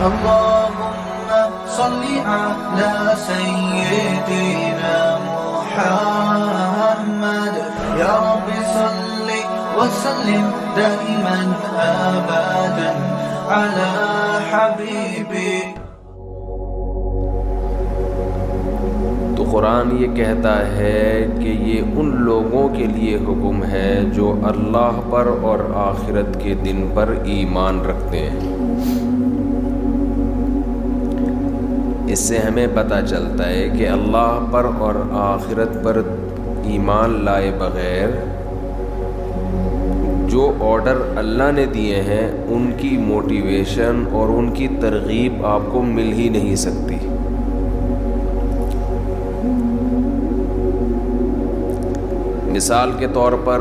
اللهم صل على سيدنا محمد يا رب صل وسلم دائما أبدا على حبيبك. تو قرآن یہ کہتا ہے کہ یہ ان لوگوں کے لیے حکم ہے جو اللہ پر اور آخرت کے دن پر ایمان رکھتے ہیں. اس سے ہمیں پتہ چلتا ہے کہ اللہ پر اور آخرت پر ایمان لائے بغیر جو آرڈر اللہ نے دیے ہیں ان کی موٹیویشن اور ان کی ترغیب آپ کو مل ہی نہیں سکتی. مثال کے طور پر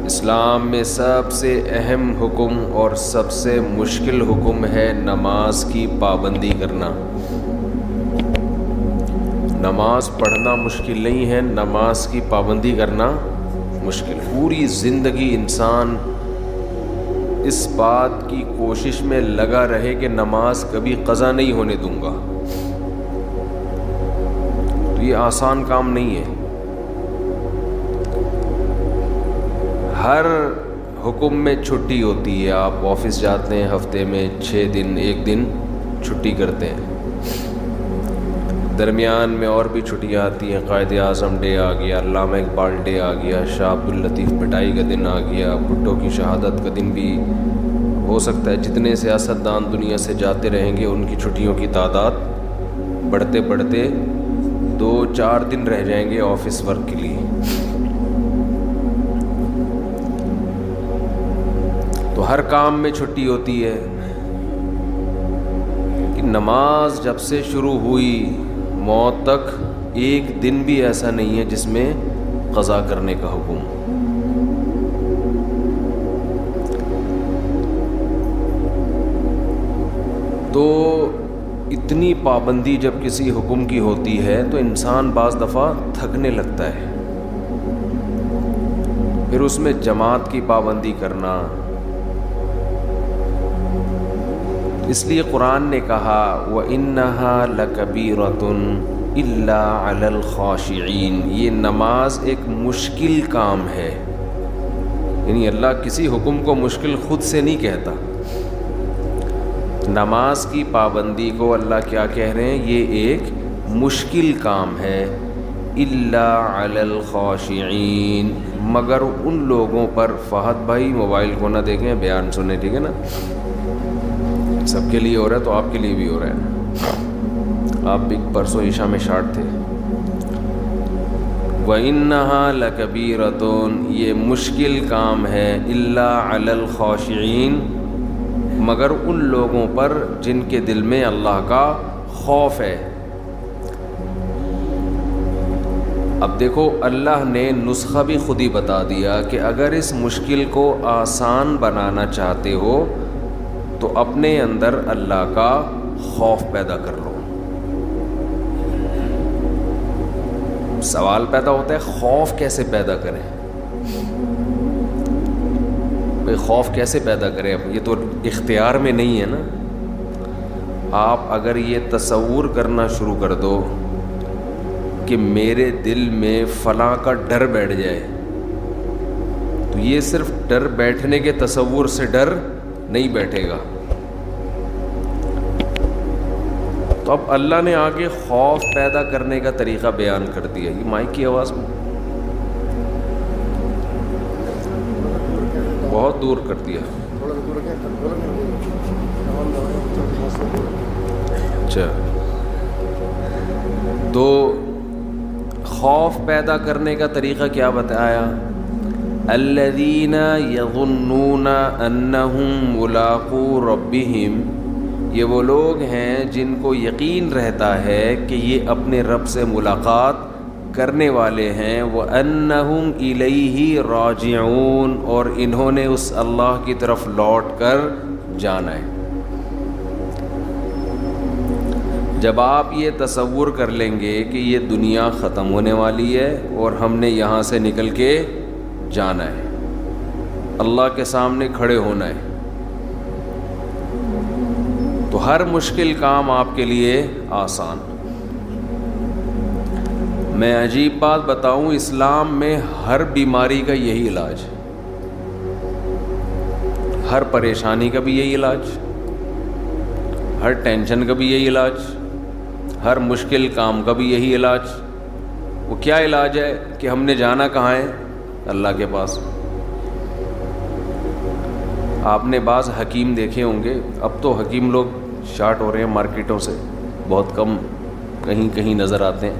اسلام میں سب سے اہم حکم اور سب سے مشکل حکم ہے نماز کی پابندی کرنا. نماز پڑھنا مشکل نہیں ہے، نماز کی پابندی کرنا مشکل. پوری زندگی انسان اس بات کی کوشش میں لگا رہے کہ نماز کبھی قضا نہیں ہونے دوں گا، تو یہ آسان کام نہیں ہے. ہر حکم میں چھٹی ہوتی ہے. آپ آفس جاتے ہیں، ہفتے میں 6 دن 1 دن چھٹی کرتے ہیں. درمیان میں اور بھی چھٹیاں آتی ہیں. قائد اعظم ڈے آ گیا، علامہ اقبال ڈے آ گیا، شاہ عبداللطیف پٹائی کا دن آ گیا، بھٹو کی شہادت کا دن بھی ہو سکتا ہے. جتنے سیاستدان دنیا سے جاتے رہیں گے ان کی چھٹیوں کی تعداد بڑھتے بڑھتے 2-4 دن رہ جائیں گے آفس ورک کے لیے. تو ہر کام میں چھٹی ہوتی ہے. کہ نماز جب سے شروع ہوئی موت تک ایک دن بھی ایسا نہیں ہے جس میں قضا کرنے کا حکم. تو اتنی پابندی جب کسی حکم کی ہوتی ہے تو انسان بعض دفعہ تھکنے لگتا ہے. پھر اس میں جماعت کی پابندی کرنا. اس لیے قرآن نے کہا وَإِنَّهَا لَكَبِيرَةٌ إِلَّا عَلَى الْخَاشِعِينَ. یہ نماز ایک مشکل کام ہے. یعنی اللہ کسی حکم کو مشکل خود سے نہیں کہتا. نماز کی پابندی کو اللہ کیا کہہ رہے ہیں؟ یہ ایک مشکل کام ہے. إِلَّا عَلَى الْخَاشِعِينَ، مگر ان لوگوں پر. فہد بھائی موبائل کو نہ دیکھیں، بیان سنیں، ٹھیک ہے نا؟ سب کے لیے ہو رہا ہے تو آپ کے لیے بھی ہو رہا ہے. آپ بھی پرسوں عشاء میں شارٹ تھے. وَإِنَّهَا لَكَبِيرَةٌ، یہ مشکل کام ہے. إِلَّا عَلَى الْخَاشِعِينَ، مگر ان لوگوں پر جن کے دل میں اللہ کا خوف ہے. اب دیکھو اللہ نے نسخہ بھی خود ہی بتا دیا کہ اگر اس مشکل کو آسان بنانا چاہتے ہو تو اپنے اندر اللہ کا خوف پیدا کر لو. سوال پیدا ہوتا ہے خوف کیسے پیدا کریں؟ بھئی خوف کیسے پیدا کریں؟ یہ تو اختیار میں نہیں ہے نا. آپ اگر یہ تصور کرنا شروع کر دو کہ میرے دل میں فلاں کا ڈر بیٹھ جائے تو یہ صرف ڈر بیٹھنے کے تصور سے ڈر نہیں بیٹھے گا. تو اب اللہ نے آگے خوف پیدا کرنے کا طریقہ بیان کر دیا. یہ مائک کی آواز میں بہت دور کر دیا. اچھا، تو خوف پیدا کرنے کا طریقہ کیا بتایا؟ الذین یظنون انہم ملاقو ربہم، یہ وہ لوگ ہیں جن کو یقین رہتا ہے کہ یہ اپنے رب سے ملاقات کرنے والے ہیں. وَأَنَّهُمْ إِلَيْهِ رَاجِعُونَ، اور انہوں نے اس اللہ کی طرف لوٹ کر جانا ہے. جب آپ یہ تصور کر لیں گے کہ یہ دنیا ختم ہونے والی ہے اور ہم نے یہاں سے نکل کے جانا ہے، اللہ کے سامنے کھڑے ہونا ہے، تو ہر مشکل کام آپ کے لیے آسان. میں عجیب بات بتاؤں، اسلام میں ہر بیماری کا یہی علاج، ہر پریشانی کا بھی یہی علاج، ہر ٹینشن کا بھی یہی علاج، ہر مشکل کام کا بھی یہی علاج. وہ کیا علاج ہے کہ ہم نے جانا کہاں ہے؟ اللہ کے پاس. آپ نے بعض حکیم دیکھے ہوں گے، اب تو حکیم لوگ شارٹ ہو رہے ہیں مارکیٹوں سے، بہت کم کہیں کہیں نظر آتے ہیں.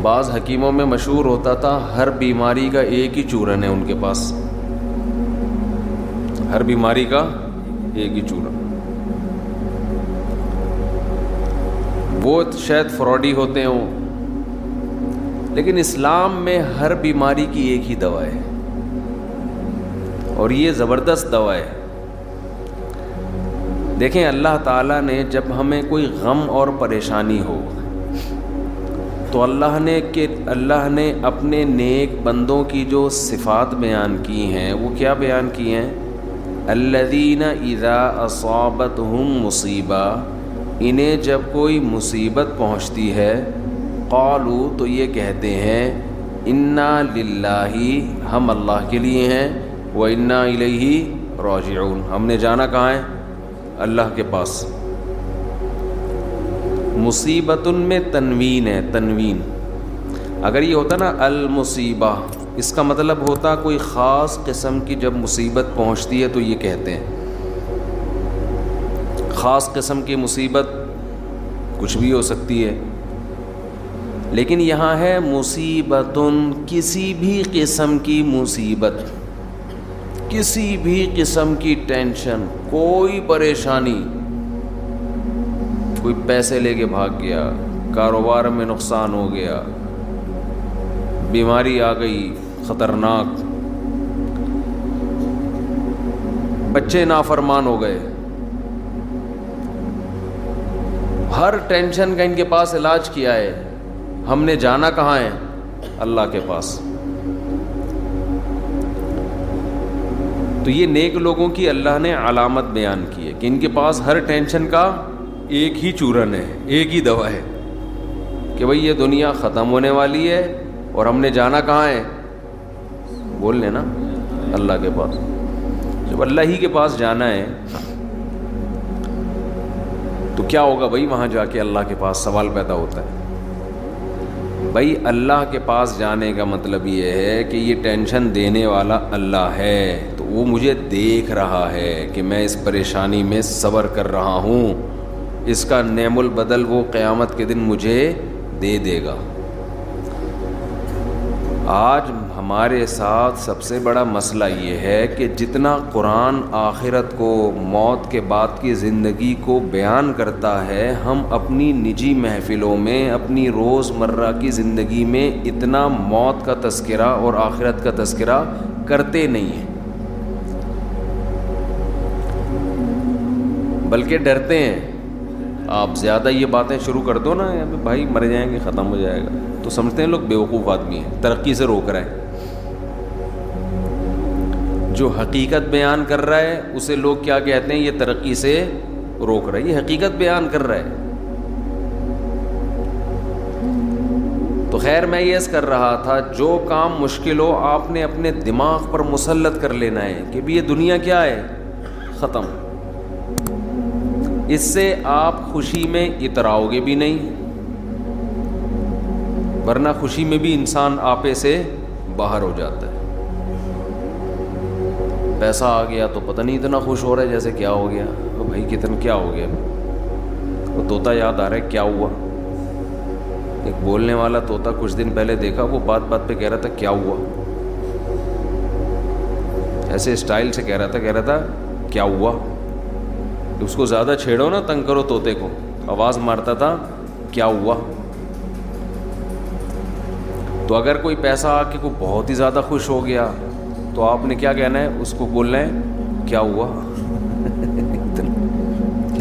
بعض حکیموں میں مشہور ہوتا تھا ہر بیماری کا ایک ہی چورن ہے ان کے پاس، ہر بیماری کا ایک ہی چورن. وہ شاید فراڈی ہوتے ہوں، لیکن اسلام میں ہر بیماری کی ایک ہی دوا ہے، اور یہ زبردست دوا ہے. دیکھیں اللہ تعالیٰ نے جب ہمیں کوئی غم اور پریشانی ہو تو اللہ نے اپنے نیک بندوں کی جو صفات بیان کی ہیں وہ کیا بیان کی ہیں؟ الذین اذا اصابتہم مصیبہ، انہیں جب کوئی مصیبت پہنچتی ہے، قالوا تو یہ کہتے ہیں، انا للہ، ہم اللہ کے لیے ہیں، وانا الیہ راجعون، ہم نے جانا کہاں ہے؟ اللہ کے پاس. مصیبتن میں تنوین ہے، تنوین. اگر یہ ہوتا نا المصیبہ، اس کا مطلب ہوتا کوئی خاص قسم کی جب مصیبت پہنچتی ہے تو یہ کہتے ہیں. خاص قسم کی مصیبت کچھ بھی ہو سکتی ہے، لیکن یہاں ہے مصیبتن، کسی بھی قسم کی مصیبت، کسی بھی قسم کی ٹینشن، کوئی پریشانی، کوئی پیسے لے کے بھاگ گیا، کاروبار میں نقصان ہو گیا، بیماری آ گئی خطرناک، بچے نافرمان ہو گئے، ہر ٹینشن کا ان کے پاس علاج کیا ہے. ہم نے جانا کہاں ہے؟ اللہ کے پاس. تو یہ نیک لوگوں کی اللہ نے علامت بیان کی ہے کہ ان کے پاس ہر ٹینشن کا ایک ہی چورن ہے، ایک ہی دوا ہے، کہ بھئی یہ دنیا ختم ہونے والی ہے اور ہم نے جانا کہاں ہے؟ بول لیں نا، اللہ کے پاس. جب اللہ ہی کے پاس جانا ہے تو کیا ہوگا بھائی؟ وہاں جا کے اللہ کے پاس سوال پیدا ہوتا ہے. بھائی اللہ کے پاس جانے کا مطلب یہ ہے کہ یہ ٹینشن دینے والا اللہ ہے، تو وہ مجھے دیکھ رہا ہے کہ میں اس پریشانی میں صبر کر رہا ہوں، اس کا نعم البدل وہ قیامت کے دن مجھے دے دے گا. آج ہمارے ساتھ سب سے بڑا مسئلہ یہ ہے کہ جتنا قرآن آخرت کو، موت کے بعد کی زندگی کو بیان کرتا ہے، ہم اپنی نجی محفلوں میں، اپنی روز مرہ کی زندگی میں اتنا موت کا تذکرہ اور آخرت کا تذکرہ کرتے نہیں ہیں، بلکہ ڈرتے ہیں. آپ زیادہ یہ باتیں شروع کر دو نا، بھائی مر جائیں گے، ختم ہو جائے گا، تو سمجھتے ہیں لوگ بیوقوف آدمی ہیں، ترقی سے روک رہے ہیں. جو حقیقت بیان کر رہا ہے اسے لوگ کیا کہتے ہیں؟ یہ ترقی سے روک رہا ہے. یہ حقیقت بیان کر رہا ہے. تو خیر میں یہ کر رہا تھا، جو کام مشکل ہو آپ نے اپنے دماغ پر مسلط کر لینا ہے کہ بھی یہ دنیا کیا ہے؟ ختم. اس سے آپ خوشی میں اتراؤ گے بھی نہیں، ورنہ خوشی میں بھی انسان آپے سے باہر ہو جاتا ہے. پیسہ آ گیا تو پتہ نہیں اتنا خوش ہو رہا ہے جیسے کیا ہو گیا، بھائی کتنا کیا ہو گیا، وہ طوطا یاد آ رہا ہے کیا ہوا. ایک بولنے والا طوطا کچھ دن پہلے دیکھا، وہ بات بات پہ کہہ رہا تھا کیا ہوا، ایسے اسٹائل سے کہہ رہا تھا کیا ہوا. اس کو زیادہ چھیڑو نا، تنگ کرو طوطے کو، آواز مارتا تھا کیا ہوا. تو اگر کوئی پیسہ آ کے کوئی بہت ہی زیادہ خوش ہو گیا تو آپ نے کیا کہنا ہے؟ اس کو بولنا ہے کیا ہوا.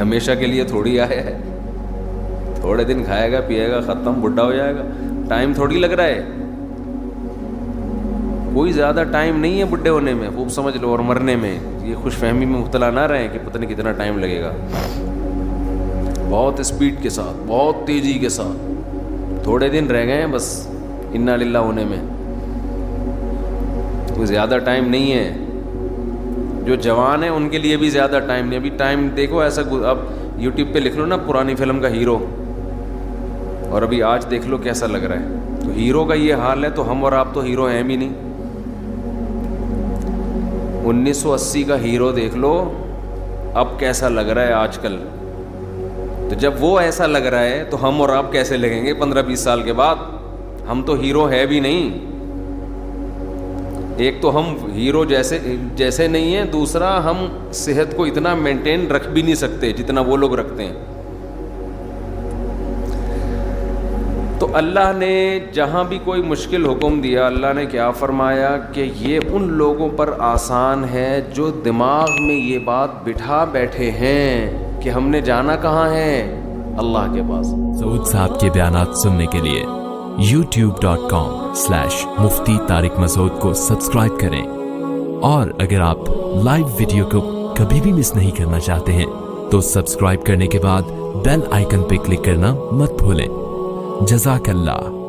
ہمیشہ کے لیے تھوڑی آیا ہے، تھوڑے دن کھائے گا پیے گا ختم، بڈھا ہو جائے گا، ٹائم تھوڑی لگ رہا ہے. کوئی زیادہ ٹائم نہیں ہے بڈھے ہونے میں، خوب سمجھ لو، اور مرنے میں یہ خوش فہمی میں مبتلا نہ رہیں کہ پتہ نہیں کتنا ٹائم لگے گا. بہت اسپیڈ کے ساتھ، بہت تیزی کے ساتھ، تھوڑے دن رہ گئے ہیں بس انا للہ ہونے میں، کوئی زیادہ ٹائم نہیں ہے. جو جوان ہیں ان کے لیے بھی زیادہ ٹائم نہیں. ابھی ٹائم دیکھو ایسا، اب یوٹیوب پہ لکھ لو نا پرانی فلم کا ہیرو، اور ابھی آج دیکھ لو کیسا لگ رہا ہے. تو ہیرو کا یہ حال ہے تو ہم اور آپ تو ہیرو ہیں بھی نہیں. 1980 کا ہیرو دیکھ لو اب کیسا لگ رہا ہے آج کل. تو جب وہ ایسا لگ رہا ہے تو ہم اور آپ کیسے لگیں گے 15-20 سال کے بعد؟ ہم تو ہیرو ہے بھی نہیں. ایک تو ہم ہیرو جیسے نہیں ہیں، دوسرا ہم صحت کو اتنا مینٹین رکھ بھی نہیں سکتے جتنا وہ لوگ رکھتے ہیں. تو اللہ نے جہاں بھی کوئی مشکل حکم دیا، اللہ نے کیا فرمایا کہ یہ ان لوگوں پر آسان ہے جو دماغ میں یہ بات بٹھا بیٹھے ہیں کہ ہم نے جانا کہاں ہے، اللہ کے پاس. سعود صاحب کے بیانات سننے کے لیے youtube.com/مفتی طارق مسعود کو سبسکرائب کریں، اور اگر آپ لائیو ویڈیو کو کبھی بھی مس نہیں کرنا چاہتے ہیں تو سبسکرائب کرنے کے بعد بیل آئیکن پہ کلک کرنا مت بھولیں. جزاک اللہ.